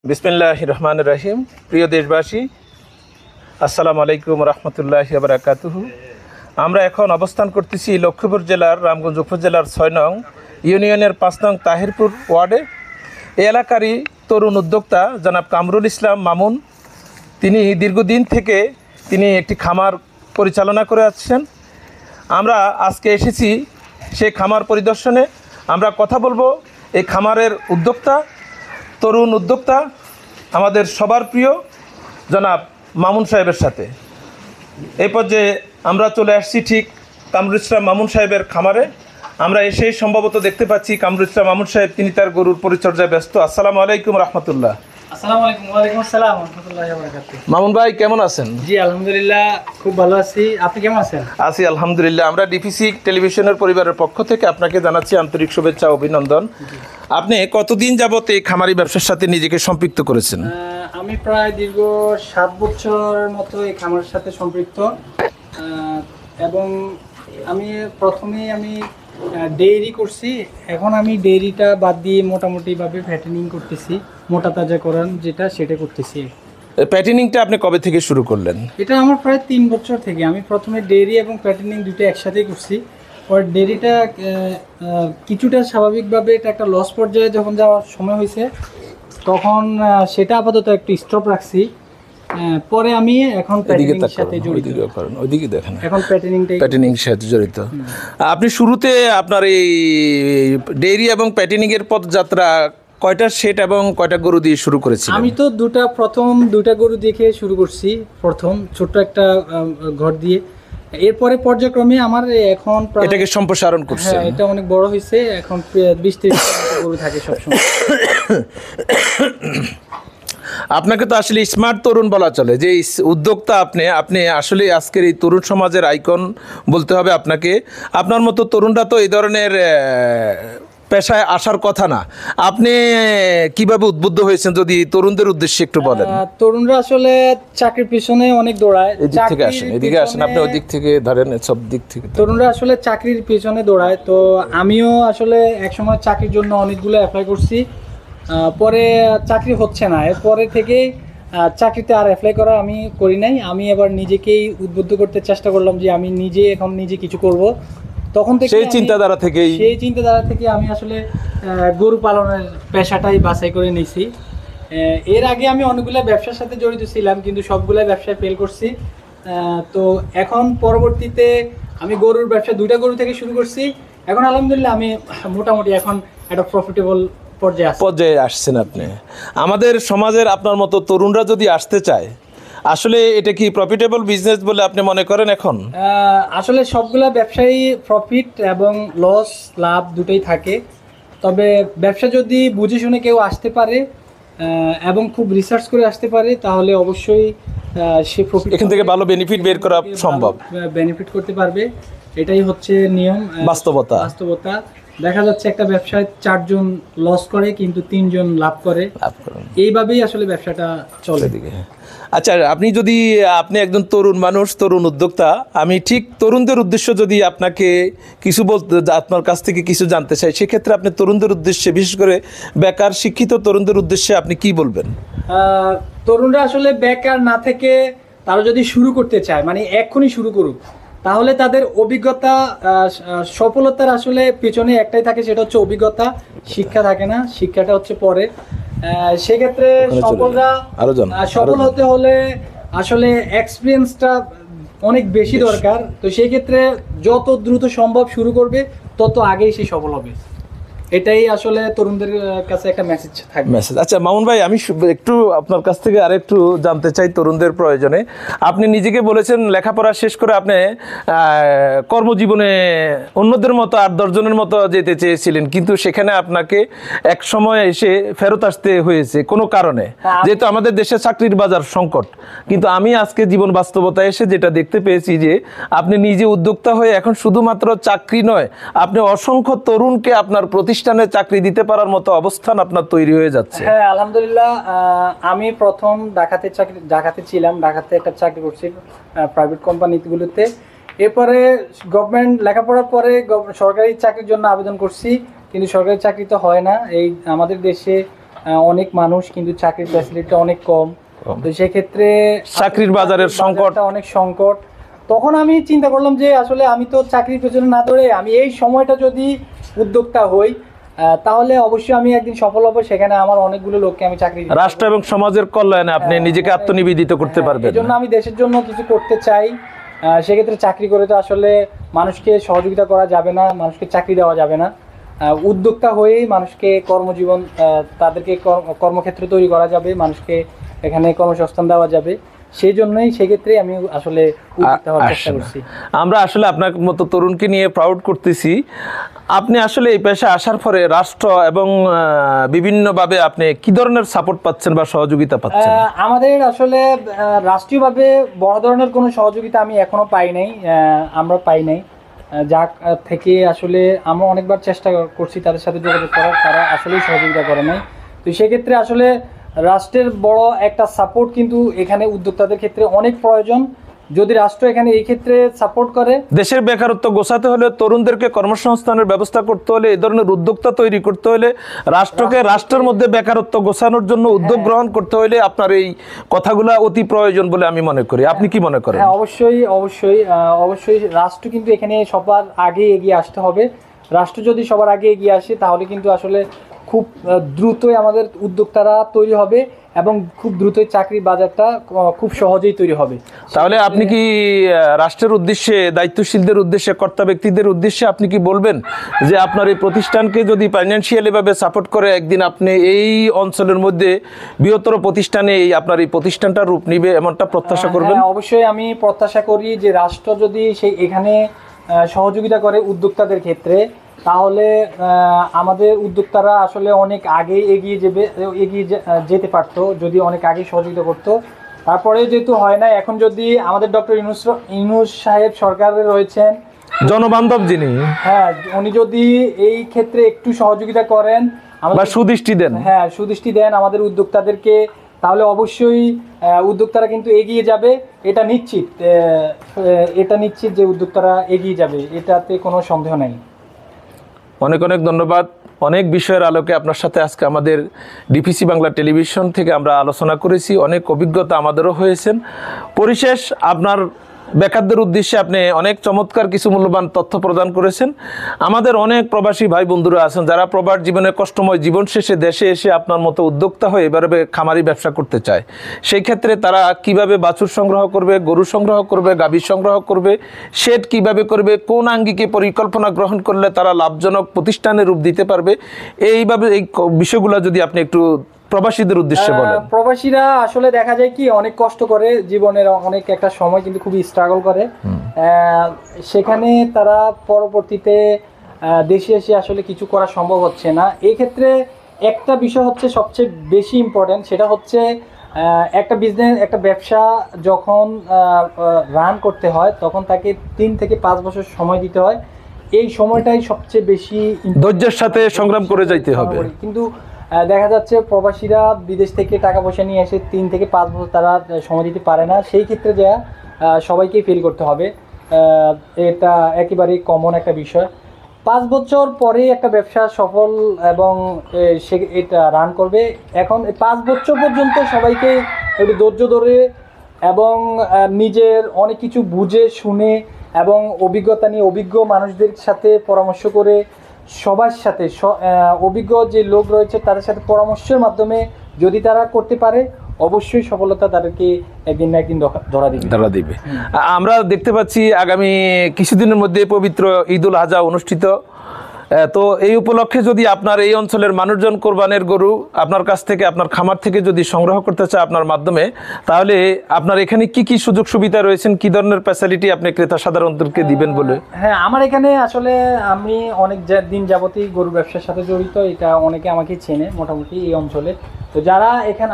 বিসমিল্লাহির রহমানির রহিম। প্রিয় দেশবাসী, আসসালামু আলাইকুম রহমতুল্লাহি ওয়া বারাকাতুহু। আমরা এখন অবস্থান করতেছি লক্ষ্মীপুর জেলার রামগঞ্জ উপজেলার ৬ নং ইউনিয়নের ৫ নং তাহিরপুর ওয়ার্ডে। এই এলাকারই তরুণ উদ্যোক্তা জনাব কামরুল ইসলাম মামুন, তিনি দীর্ঘদিন থেকে একটি খামার পরিচালনা করে আসছেন। আমরা আজকে এসেছি সেই খামার পরিদর্শনে। আমরা কথা বলবো এই খামারের উদ্যোক্তা, তরুণ উদ্যোক্তা, আমাদের সবার প্রিয় জনাব মামুন সাহেবের সাথে। এই পর্যায়ে আমরা চলে আসছি ঠিক কামরুল ইসলাম মামুন সাহেবের খামারে। আমরা এসেই সম্ভবত দেখতে পাচ্ছি কামরুল ইসলাম মামুন সাহেব তিনি তার গরুর পরিচর্যায় ব্যস্ত। আসসালামু আলাইকুম রহমতুল্লাহ। আসসালামু আলাইকুম। ওয়ালাইকুম আসসালাম রাহমাতুল্লাহি ওয়া বারাকাতুহু। মামুন ভাই কেমন আছেন? জি আলহামদুলিল্লাহ, খুব ভালো আছি। আপনি কেমন আছেন? আছি আলহামদুলিল্লাহ। আমরা ডিপিসি টেলিভিশনের পরিবারের পক্ষ থেকে আপনাকে জানাচ্ছি আন্তরিক শুভেচ্ছা ও অভিনন্দন। আপনি কতদিন যাবত এই খামারি ব্যবসার সাথে নিজেকে সম্পৃক্ত করেছেন? আমি প্রায় দীর্ঘ 7 বছরের মতো এই খামারের সাথে সম্পৃক্ত। এবং আমি প্রথমেই ডেইরি করছি। এখন আমি ডেইরিটা বাদ দিয়ে মোটামুটিভাবে ফ্যাটেনিং করতেছি, মোটা তাজাকরণ যেটা সেটা করতেছি। প্যাটেনিংটা আপনি কবে থেকে শুরু করলেন? এটা আমার প্রায় 3 বছর থেকে। আমি প্রথমে ডেইরি এবং প্যাটেনিং দুটো একসাথেই করছি। পর ডেইরিটা কিছুটা স্বাভাবিকভাবে এটা একটা লস পর্যায়ে যখন যাওয়ার সময় হয়েছে, তখন সেটা আপাতত একটু স্টপ রাখছি। পরে আমি এখন প্যাটেনিংয়ের সাথে জড়িত। ওইদিকে দেখেন, এখন প্যাটেনিংয়ের সাথে জড়িত। আপনি শুরুতে আপনার এই ডেইরি এবং প্যাটেনিংয়ের পথযাত্রা কয়টা সেট এবং কয়টা গরু দিয়ে শুরু করেছিলেন? আমি তো প্রথম দুটা গরু দেখে শুরু করছি। প্রথম ছোট্ট একটা ঘর দিয়ে, এরপরে পর্যায়ক্রমে আমার এখন এটাকে সম্প্রসারণ করছে। হ্যাঁ, এটা অনেক বড় হয়েছে। এখন 20-30টা গরু থাকে সবসময়। আপনাকে তো আসলে স্মার্ট তরুণ বলা চলে, যে উদ্যোক্তা আপনি আসলে আজকের এই তরুণ সমাজের আইকন বলতে হবে আপনাকে। আপনার মতো তরুণরা তো এই ধরনের পেশায় আসার কথা না। আপনি কিভাবে উদ্বুদ্ধ হয়েছেন যদি তরুণদের উদ্দেশ্যে একটু বলেন? তরুণরা আসলে চাকরির পিছনে অনেক দৌড়ায়। এদিক থেকে আসেন, এদিকে আসেন, আপনি ওই দিক থেকে ধরেন, সব দিক থেকে তরুণরা আসলে চাকরির পিছনে দৌড়ায়। তো আমিও আসলে একসময় চাকরির জন্য অনেকগুলো অ্যাপ্লাই করছি, পরে চাকরি হচ্ছে না। এরপরে থেকে চাকরিতে আর অ্যাপ্লাই করা আমি করি নাই। আমি এবার নিজেকেই উদ্বুদ্ধ করতে চেষ্টা করলাম যে আমি নিজে কিছু করব। তখন থেকে সেই চিন্তাধারা থেকে আমি আসলে গরু পালনের পেশাটাই বাছাই করে নিয়েছি। এর আগে আমি অনেকগুলো ব্যবসার সাথে জড়িত ছিলাম, কিন্তু সবগুলো ব্যবসায় ফেল করছি। তো এখন পরবর্তীতে আমি গরুর ব্যবসা 2টা গরু থেকে শুরু করছি। এখন আলহামদুলিল্লাহ আমি মোটামুটি এখন একটা প্রফিটেবল পর্যায়ে আসছেন আপনি। আমাদের সমাজের আপনার মতো তরুণরা যদি আসতে চায়, আসলে এটা কি প্রফিটেবল বিজনেস বলে আপনি মনে করেন? এখন আসলে সবগুলা ব্যবসায়ী প্রফিট এবং লাভ দুটোই থাকে। তবে ব্যবসা যদি বুঝে শুনে কেউ আসতে পারে এবং খুব রিসার্চ করে আসতে পারে, তাহলে অবশ্যই সে প্রফিট, এখান থেকে ভালো বেনিফিট বের করা সম্ভব, বেনিফিট করতে পারবে। এটাই হচ্ছে নিয়ম, বাস্তবতা। দেখা যাচ্ছে একটা ব্যবসায় 4 জন লস করে কিন্তু 3 জন লাভ করে। এইভাবেই আসলে ব্যবসাটা চলে। আচ্ছা, আপনি একজন তরুণ মানুষ, তরুণ উদ্যোক্তা। আমি ঠিক তরুণদের উদ্দেশ্য যদি আপনাকে কিছু আপনার কাছ থেকে কিছু জানতে চাই, সেক্ষেত্রে আপনি তরুণদের উদ্দেশ্যে, বিশেষ করে বেকার শিক্ষিত তরুণদের উদ্দেশ্যে আপনি কি বলবেন? তরুণরা আসলে বেকার না থেকে তারা যদি শুরু করতে চায়, মানে এক্ষুনি শুরু করুক, তাহলে তাদের অভিজ্ঞতা, সফলতার আসলে পেছনে একটাই থাকে, সেটা হচ্ছে অভিজ্ঞতা। শিক্ষা থাকে না, শিক্ষাটা হচ্ছে পরে। সেক্ষেত্রে সফল হতে হলে আসলে এক্সপিরিয়েন্সটা অনেক বেশি দরকার। তো সেই ক্ষেত্রে যত দ্রুত সম্ভব শুরু করবে, তত আগেই সে সফল হবে। এটাই আসলে তরুণদের কাছে একটা মেসেজ থাকবে। আচ্ছা মামুন ভাই, আমি একটু আপনার কাছ থেকে আরেকটু জানতে চাই তরুণদের প্রয়োজনে। আপনি নিজেকে বলেছেন লেখাপড়া শেষ করে আপনি কর্মজীবনে অন্যদের মতো 8-10 জনের মতো যেতে চেয়েছিলেন, কিন্তু সেখানে আপনাকে এক সময় এসে ফেরত আসতে হয়েছে কোনো কারণে, যেহেতু আমাদের দেশে চাকরির বাজার সংকট। কিন্তু আমি আজকে জীবন বাস্তবতায় এসে যেটা দেখতে পেয়েছি, যে আপনি নিজে উদ্যোক্তা হয়ে এখন শুধুমাত্র চাকরি নয়, আপনি অসংখ্য তরুণকে আপনার প্রতিষ্ঠানে চাকরি দিতে পারার মতো অবস্থান আপনার তৈরি হয়ে যাচ্ছে। হ্যাঁ আলহামদুলিল্লাহ। আমি প্রথম ঢাকাতে ছিলাম, ঢাকাতে একটা চাকরি করছি প্রাইভেট কোম্পানিগুলোতে। এরপরে গভর্নমেন্ট লেখাপড়ার পরে সরকারি চাকরির জন্য আবেদন করছি, কিন্তু সরকারি চাকরি তো হয় না। এই আমাদের দেশে অনেক মানুষ, কিন্তু চাকরির ফ্যাসিলিটি অনেক কম। তো সেক্ষেত্রে চাকরির বাজারের সংকট, অনেক সংকট। তখন আমি চিন্তা করলাম যে আসলে আমি তো চাকরির পেছনে না দৌড়ে আমি এই সময়টা যদি উদ্যোক্তা হই, তাহলে অবশ্যই আমি একদিন সফল হব। সেখানে আমার অনেকগুলো লোককে আমি চাকরি দিতে রাষ্ট্র এবং সমাজের কল্যাণে আপনি নিজেকে আত্মনিবেদিত করতে পারবেন। এই জন্য আমি দেশের জন্য কিছু করতে চাই। সেক্ষেত্রে চাকরি করে তো আসলে মানুষকে সহযোগিতা করা যাবে না, মানুষকে চাকরি দেওয়া যাবে না। উদ্যোক্তা হয়েই মানুষকে কর্মজীবন, তাদেরকে কর্মক্ষেত্র তৈরি করা যাবে, মানুষকে এখানে কর্মসংস্থান দেওয়া যাবে। সেই জন্যই সেক্ষেত্রে আমি আসলে উদ্যোক্তা হওয়ার চেষ্টা করছি। আমরা আসলে আপনার মতো তরুণকে নিয়ে প্রাউড করতেছি। আপনি আসলে এই পেশায় আসার পরে রাষ্ট্র এবং বিভিন্নভাবে আপনি কি ধরনের সাপোর্ট পাচ্ছেন বা সহযোগিতা পাচ্ছেন? আমাদের আসলে রাষ্ট্রীয়ভাবে বড় ধরনের কোনো সহযোগিতা আমি এখনো পাই নাই, আমরা পাই নাই। যা থেকে আসলে আমরা অনেকবার চেষ্টা করছি তাদের সাথে যোগাযোগ করার, তারা আসলেই সহযোগিতা করে নাই। তো সেক্ষেত্রে আসলে রাষ্ট্রের বড় একটা সাপোর্ট কিন্তু এখানে উদ্যোক্তাদের ক্ষেত্রে অনেক প্রয়োজন। যদি রাষ্ট্র এখানে এই ক্ষেত্রে সাপোর্ট করে, দেশের বেকারত্ব গোছাতে হলে, তরুণদেরকে কর্মসংস্থানের ব্যবস্থা করতে হলে, এই ধরনের উদ্যোক্তা তৈরি করতে হলে, রাষ্ট্রের মধ্যে বেকারত্ব গোছানোর জন্য উদ্যোগ গ্রহণ করতে হলে আপনার এই কথাগুলো অতি প্রয়োজন বলে আমি মনে করি। আপনি কি মনে করেন? হ্যাঁ, অবশ্যই রাষ্ট্র কিন্তু এখানে সবার আগে এগিয়ে আসতে হবে। রাষ্ট্র যদি সবার আগে এগিয়ে আসে তাহলে কিন্তু আসলে খুব দ্রুতই আমাদের উদ্যোক্তারা তৈরি হবে এবং খুব দ্রুতই চাকরির বাজারটা খুব সহজেই তৈরি হবে। তাহলে আপনি কি রাষ্ট্রের উদ্দেশ্যে, দায়িত্বশীলদের উদ্দেশ্যে, কর্তা ব্যক্তিদের উদ্দেশ্যে আপনি কি বলবেন যে আপনার এই প্রতিষ্ঠানকে যদি ফাইন্যান্সিয়ালি ভাবে সাপোর্ট করে একদিন আপনি এই অঞ্চলের মধ্যে বৃহত্তর প্রতিষ্ঠানে আপনার এই প্রতিষ্ঠানটা রূপ নিবে, এমনটা প্রত্যাশা করবেন? অবশ্যই আমি প্রত্যাশা করি যে রাষ্ট্র যদি সেই এখানে সহযোগিতা করে উদ্যোক্তাদের ক্ষেত্রে, তাহলে আমাদের উদ্যোক্তারা আসলে অনেক আগে এগিয়ে যেতে পারতো যদি অনেক আগে সহযোগিতা করতো। তারপরে যেহেতু হয় না, এখন যদি আমাদের ডক্টর ইউনূস সাহেব সরকারে রয়েছেন, জনবান্ধব যিনি, হ্যাঁ, উনি যদি এই ক্ষেত্রে একটু সহযোগিতা করেন বা সুদৃষ্টি দেন, সুদৃষ্টি দেন আমাদের উদ্যোক্তাদেরকে, তাহলে অবশ্যই উদ্যোক্তারা কিন্তু এগিয়ে যাবে। এটা নিশ্চিত যে উদ্যোক্তারা এগিয়ে যাবে, এটাতে কোনো সন্দেহ নাই। অনেক অনেক ধন্যবাদ। অনেক বিষয়ের আলোকে আপনার সাথে আজকে আমাদের ডিপিসি বাংলা টেলিভিশন থেকে আমরা আলোচনা করেছি। অনেক অভিজ্ঞতা আমাদেরও হয়েছেন। পরিশেষ আপনার বেকারদের উদ্দেশ্যে আপনি অনেক চমৎকার কিছু মূল্যবান তথ্য প্রদান করেছেন। আমাদের অনেক প্রবাসী ভাই বন্ধুরা আছেন যারা প্রবাস জীবনে কষ্টময় জীবন শেষে দেশে এসে আপনার মতো উদ্যোক্তা হয়ে এবারে খামারি ব্যবসা করতে চায়। সেই ক্ষেত্রে তারা কিভাবে বাছুর সংগ্রহ করবে, গরু সংগ্রহ করবে, গাভী সংগ্রহ করবে, শেড কিভাবে করবে, কোন আঙ্গিকে পরিকল্পনা গ্রহণ করলে তারা লাভজনক প্রতিষ্ঠানে রূপ দিতে পারবে, এইভাবে এই বিষয়গুলো যদি আপনি একটু প্রবাসীদের উদ্দেশ্যে বলেন। প্রবাসীরা আসলে দেখা যায় কি অনেক কষ্ট করে, জীবনের অনেক একটা সময় কিন্তু খুবই স্ট্রাগল করে, সেখানে তারা পরবর্তীতে দেশে এসে আসলে কিছু করা সম্ভব হচ্ছে না। এই ক্ষেত্রে একটা বিষয় হচ্ছে সবচেয়ে বেশি ইম্পর্টেন্ট, সেটা হচ্ছে একটা বিজনেস, একটা ব্যবসা যখন রান করতে হয় তখন তাকে 3 থেকে 5 বছর সময় দিতে হয়। এই সময়টাই সবচেয়ে বেশি ধৈর্যের সাথে সংগ্রাম করে যাইতে হবে। কিন্তু দেখা যাচ্ছে প্রবাসীরা বিদেশ থেকে টাকা পয়সা নিয়ে এসে 3 থেকে 5 বছর তারা সময় দিতে পারে না। সেই ক্ষেত্রে যা সবাইকেই ফিল করতে হবে, এটা একেবারেই কমন একটা বিষয়। 5 বছর পরেই একটা ব্যবসা সফল এবং সে এটা রান করবে। এখন 5 বছর পর্যন্ত সবাইকে একটু ধৈর্য ধরে এবং নিজের অনেক কিছু বুঝে শুনে এবং অভিজ্ঞতা নিয়ে অভিজ্ঞ মানুষদের সাথে পরামর্শ করে, সবার সাথে অভিজ্ঞ যে লোক রয়েছে তাদের সাথে পরামর্শের মাধ্যমে যদি তারা করতে পারে, অবশ্যই সফলতা তাদেরকে একদিন না একদিন ধরা দিবে। আমরা দেখতে পাচ্ছি আগামী কিছুদিনের মধ্যে পবিত্র ঈদুল আজহা অনুষ্ঠিত। তো এই উপলক্ষে যদি আপনার এই অঞ্চলের মানুষজন কোরবানের গরু আপনার কাছ থেকে, আপনার খামার থেকে যদি সংগ্রহ করতে চায় আপনার মাধ্যমে, তাহলে আপনার এখানে কি কি সুযোগ সুবিধা রয়েছেন, কি ধরনের ফ্যাসিলিটি আপনি ক্রেতা সাধারণদেরকে দিবেন বলে? হ্যাঁ, আমার এখানে আসলে আমি অনেক দিন যাবতই গরু ব্যবসার সাথে জড়িত, এটা অনেকে আমাকে চেনে মোটামুটি এই অঞ্চলে। তো যারা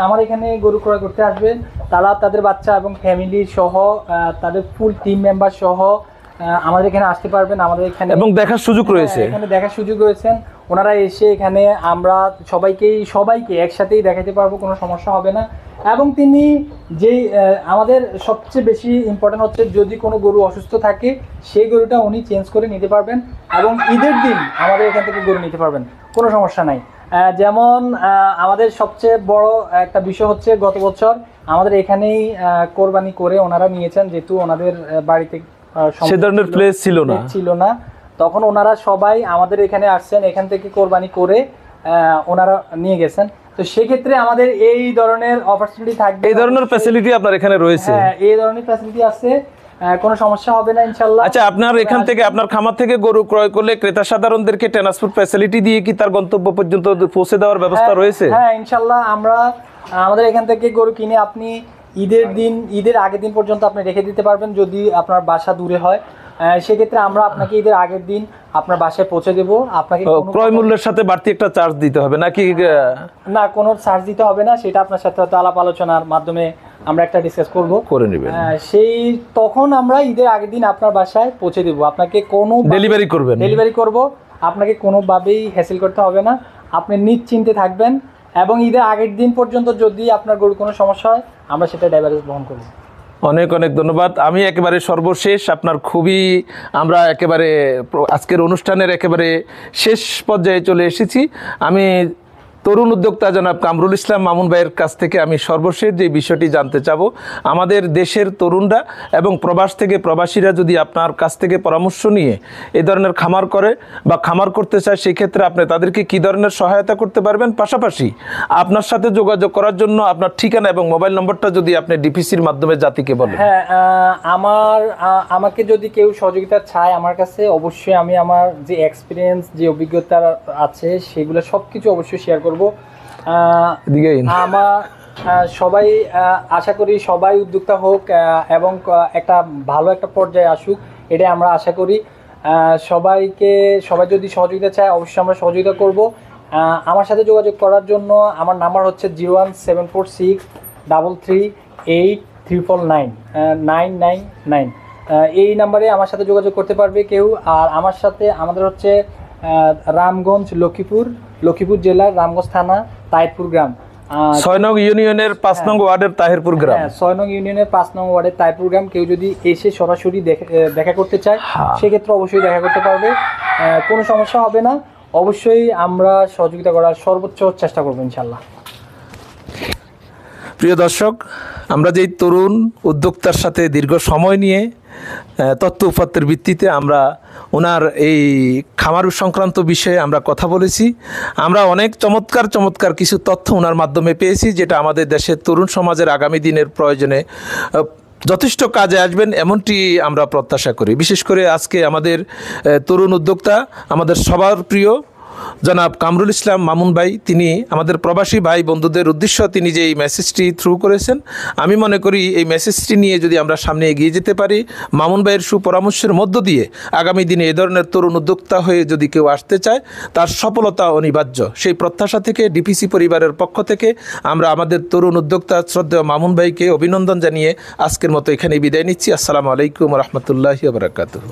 আমার এখানে গরু ক্রয় করতে আসবে তারা তাদের বাচ্চা এবং ফ্যামিলি সহ, তাদের ফুল টিম মেম্বার সহ আমাদের এখানে আসতে পারবেন। আমাদের এখানে এবং দেখার সুযোগ রয়েছে, এখানে দেখার সুযোগ রয়েছেন। ওনারা এসে এখানে আমরা সবাইকে একসাথেই দেখাতে পারবো, কোনো সমস্যা হবে না। এবং তিনি যেই আমাদের সবচেয়ে বেশি ইম্পর্টেন্ট হচ্ছে যদি কোনো গরু অসুস্থ থাকে সেই গরুটা উনি চেঞ্জ করে নিতে পারবেন এবং ঈদের দিন আমাদের এখান থেকে গরু নিতে পারবেন, কোনো সমস্যা নাই। যেমন আমাদের সবচেয়ে বড় একটা বিষয় হচ্ছে গত বছর আমাদের এখানেই কোরবানি করে ওনারা নিয়েছেন, যেহেতু ওনাদের বাড়িতে সে ধরনের প্লেস ছিল না, তখন ওনারা সবাই আমাদের এখানে আসছেন, এখান থেকে কোরবানি করে ওনারা নিয়ে গেছেন। তো সেক্ষেত্রে আমাদের এই ধরনের অপরচুনিটি থাকবে, এই ধরনের ফ্যাসিলিটি আপনার এখানে রয়েছে? হ্যাঁ, এই ধরনের ফ্যাসিলিটি আছে, কোনো সমস্যা হবে না ইনশাআল্লাহ। আচ্ছা, আপনার এখান থেকে আপনার খামার থেকে গরু ক্রয় করলে ক্রেতা সাধারণদেরকে ট্রান্সপোর্ট ফ্যাসিলিটি দিয়ে কি তার গন্তব্য পর্যন্ত পৌঁছে দেওয়ার ব্যবস্থা রয়েছে? হ্যাঁ ইনশাআল্লাহ, আমরা আমাদের এখান থেকে গরু কিনে আপনি ঈদের আগের দিন পর্যন্ত আপনি রেখে দিতে পারবেন, যদি আপনার বাসা দূরে হয়। সেক্ষেত্রে আমরা আপনাকে ঈদের আগের দিন আপনার বাসায় পৌঁছে দেবো। আপনাকে ক্রয় মূল্যের সাথে বাড়তি একটা চার্জ দিতে হবে নাকি? না, কোনো চার্জ দিতে হবে না, সেটা আপনার সাথে আলাপ আলোচনার মাধ্যমে আমরা একটা ডিসকাস করে নেবেন। তখন আমরা ঈদের আগের দিন আপনার বাসায় পৌঁছে দেবো, আপনাকে কোনো ডেলিভারি করব, আপনাকে কোনোভাবেই হ্যাসেল করতে হবে না, আপনি নিশ্চিন্তে থাকবেন। এবং ঈদের আগের দিন পর্যন্ত যদি আপনার গরুর কোনো সমস্যা হয় আমরা সেটা ড্রাইভারেজ বহন করব। অনেক অনেক ধন্যবাদ। আমি একেবারে সর্বশেষ আপনার আমরা একেবারে আজকের অনুষ্ঠানের একেবারে শেষ পর্যায়ে চলে এসেছি। আমি তরুণ উদ্যোক্তা জনাব কামরুল ইসলাম মামুন ভাইয়ের কাছ থেকে আমি সর্বশেষ যে বিষয়টি জানতে চাবো, আমাদের দেশের তরুণরা এবং প্রবাস থেকে প্রবাসীরা যদি আপনার কাছ থেকে পরামর্শ নিয়ে এই ধরনের খামার করে বা খামার করতে চায়, সেই ক্ষেত্রে আপনি তাদেরকে কী ধরনের সহায়তা করতে পারবেন? পাশাপাশি আপনার সাথে যোগাযোগ করার জন্য আপনার ঠিকানা এবং মোবাইল নম্বরটা যদি আপনি ডিপিসির মাধ্যমে জাতিকে বলেন। হ্যাঁ, আমাকে যদি কেউ সহযোগিতা চায় আমার কাছে, অবশ্যই আমি আমার যে এক্সপিরিয়েন্স, যে অভিজ্ঞতা আছে সেগুলো সব কিছু অবশ্যই শেয়ার করব। আমার সবাই আশা করি সবাই উদ্যোক্তা হোক এবং একটা ভালো একটা পর্যায়ে আসুক, এটাই আমরা আশা করি। সবাই যদি সহযোগিতা চায় অবশ্যই আমরা সহযোগিতা করব। আমার সাথে যোগাযোগ করার জন্য আমার নাম্বার হচ্ছে 0174688349999। এই নাম্বারে আমার সাথে যোগাযোগ করতে পারবে কেউ। আর আমাদের হচ্ছে রামগঞ্জ, লক্ষ্মীপুর জেলার রামগঞ্জ থানা, তাহিরপুর গ্রাম, 6 নং ইউনিয়নের 5 নং ওয়ার্ডের তাহিরপুর গ্রাম। 6 নং ইউনিয়নের 5 নং ওয়ার্ডের তাহিরপুর গ্রাম। কেউ যদি এসে সরাসরি দেখা করতে চায় সেক্ষেত্রে অবশ্যই দেখা করতে পারবে, কোনো সমস্যা হবে না। অবশ্যই আমরা সহযোগিতা করার সর্বোচ্চ চেষ্টা করবো ইনশাল্লাহ। প্রিয় দর্শক, আমরা যেই তরুণ উদ্যোক্তার সাথে দীর্ঘ সময় নিয়ে তথ্য উপাত্তের ভিত্তিতে আমরা ওনার এই খামার সংক্রান্ত বিষয়ে আমরা কথা বলেছি, আমরা অনেক চমৎকার কিছু তথ্য ওনার মাধ্যমে পেয়েছি, যেটা আমাদের দেশের তরুণ সমাজের আগামী দিনের প্রয়োজনে যথেষ্ট কাজে আসবেন এমনটি আমরা প্রত্যাশা করি। বিশেষ করে আজকে আমাদের তরুণ উদ্যোক্তা, আমাদের সবার প্রিয় জনাব কামরুল ইসলাম মামুন ভাই, তিনি আমাদের প্রবাসী ভাই বন্ধুদের উদ্দেশ্য তিনি যে এই মেসেজটি থ্রু করেছেন, আমি মনে করি এই মেসেজটি নিয়ে যদি আমরা সামনে এগিয়ে যেতে পারি, মামুন ভাইয়ের সুপরামর্শের মধ্য দিয়ে আগামী দিনে এ ধরনের তরুণ উদ্যোক্তা হয়ে যদি কেউ আসতে চায় তার সফলতা অনিবার্য। সেই প্রত্যাশা থেকে ডিপিসি পরিবারের পক্ষ থেকে আমরা আমাদের তরুণ উদ্যোক্তা শ্রদ্ধেয় মামুন ভাইকে অভিনন্দন জানিয়ে আজকের মতো এখানেই বিদায় নিচ্ছি। আসসালামু আলাইকুম রহমতুল্লাহি ওয়া বারাকাতুহু।